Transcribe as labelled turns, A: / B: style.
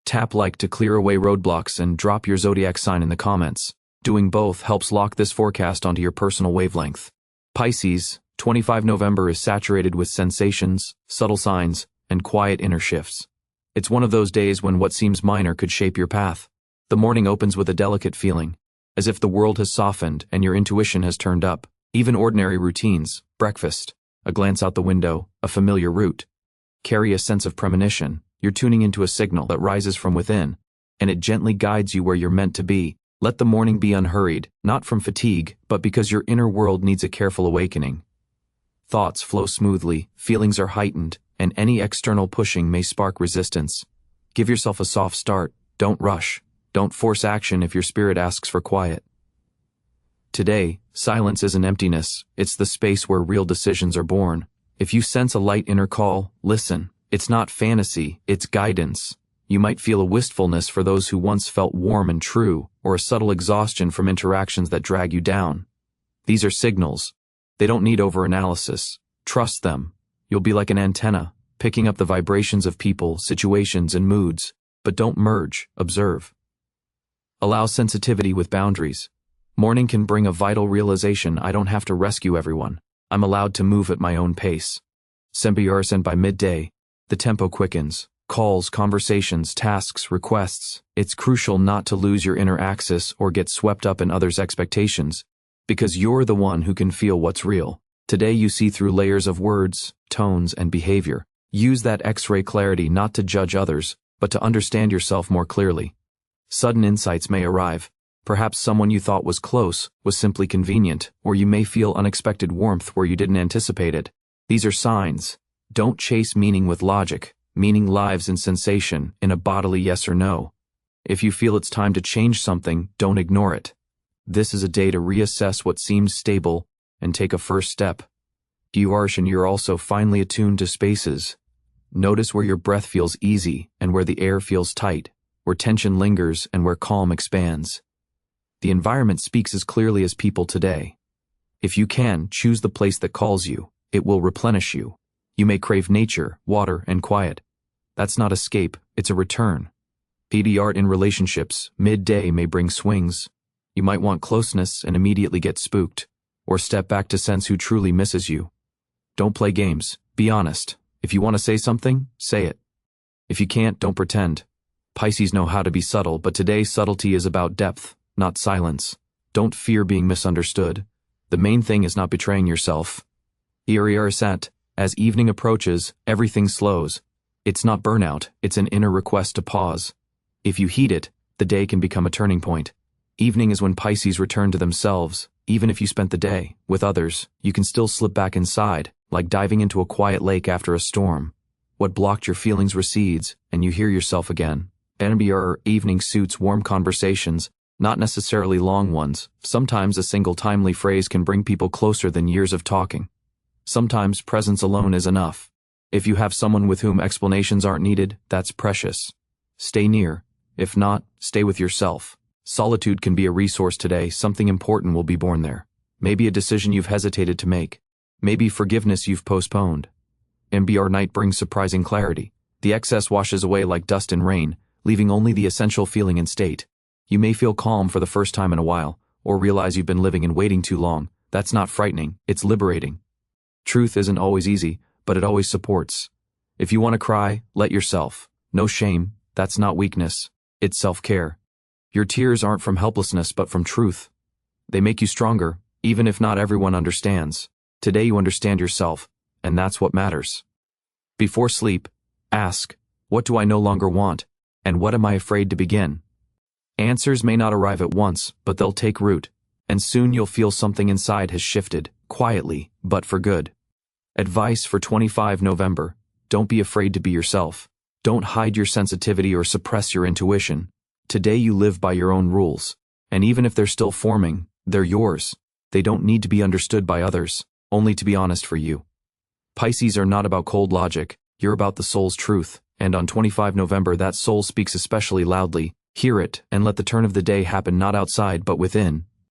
A: Tap like to clear away roadblocks and drop your zodiac sign in the comments. Doing both helps lock this forecast onto your personal wavelength. Pisces, 25 November is saturated with sensations, subtle signs, and quiet inner shifts. It's one of those days when what seems minor could shape your path. The morning opens with a delicate feeling, as if the world has softened and your intuition has turned up. Even ordinary routines, breakfast, a glance out the window, a familiar route, carry a sense of premonition. You're tuning into a signal that rises from within, and it gently guides you where you're meant to be. Let the morning be unhurried, not from fatigue, but because your inner world needs a careful awakening. Thoughts flow smoothly, feelings are heightened, and any external pushing may spark resistance. Give yourself a soft start, don't rush, don't force action if your spirit asks for quiet. Today, silence isn't emptiness, it's the space where real decisions are born. If you sense a light inner call, listen. It's not fantasy, it's guidance. You might feel a wistfulness for those who once felt warm and true, or a subtle exhaustion from interactions that drag you down. These are signals. They don't need overanalysis. Trust them. You'll be like an antenna, picking up the vibrations of people, situations, and moods. But don't merge, observe. Allow sensitivity with boundaries. Morning can bring a vital realization: I don't have to rescue everyone. I'm allowed to move at my own pace. And by midday, the tempo quickens. Calls, conversations, tasks, requests. It's crucial not to lose your inner axis or get swept up in others' expectations, because you're the one who can feel what's real. Today you see through layers of words, tones, and behavior. Use that X-ray clarity not to judge others, but to understand yourself more clearly. Sudden insights may arrive. Perhaps someone you thought was close was simply convenient, or you may feel unexpected warmth where you didn't anticipate it. These are signs. Don't chase meaning with logic. Meaning lives in sensation, in a bodily yes or no. If you feel it's time to change something, don't ignore it. This is a day to reassess what seems stable and take a first step. You're also finely attuned to spaces. Notice where your breath feels easy and where the air feels tight, where tension lingers and where calm expands. The environment speaks as clearly as people today. If you can, choose the place that calls you. It will replenish you. You may crave nature, water, and quiet. That's not escape, it's a return. Art in relationships, midday may bring swings. You might want closeness and immediately get spooked, or step back to sense who truly misses you. Don't play games, be honest. If you want to say something, say it. If you can't, don't pretend. Pisces know how to be subtle, but today subtlety is about depth, not silence. Don't fear being misunderstood. The main thing is not betraying yourself. As evening approaches, everything slows. It's not burnout, it's an inner request to pause. If you heed it, the day can become a turning point. Evening is when Pisces return to themselves. Even if you spent the day with others, you can still slip back inside, like diving into a quiet lake after a storm. What blocked your feelings recedes, and you hear yourself again. Evening suits warm conversations, not necessarily long ones. Sometimes a single timely phrase can bring people closer than years of talking. Sometimes presence alone is enough. If you have someone with whom explanations aren't needed, that's precious. Stay near. If not, stay with yourself. Solitude can be a resource today. Something important will be born there. Maybe a decision you've hesitated to make. Maybe forgiveness you've postponed. Night brings surprising clarity. The excess washes away like dust in rain, leaving only the essential feeling and state. You may feel calm for the first time in a while, or realize you've been living and waiting too long. That's not frightening, it's liberating. Truth isn't always easy, but it always supports. If you want to cry, let yourself. No shame, that's not weakness, it's self-care. Your tears aren't from helplessness but from truth. They make you stronger, even if not everyone understands. Today you understand yourself, and that's what matters. Before sleep, ask, what do I no longer want, and what am I afraid to begin? Answers may not arrive at once, but they'll take root, and soon you'll feel something inside has shifted, quietly, but for good. Advice for 25 November. Don't be afraid to be yourself. Don't hide your sensitivity or suppress your intuition. Today you live by your own rules, and even if they're still forming, they're yours. They don't need to be understood by others, only to be honest for you. Pisces are not about cold logic, you're about the soul's truth, and on 25 November that soul speaks especially loudly. Hear it, and let the turn of the day happen not outside but within.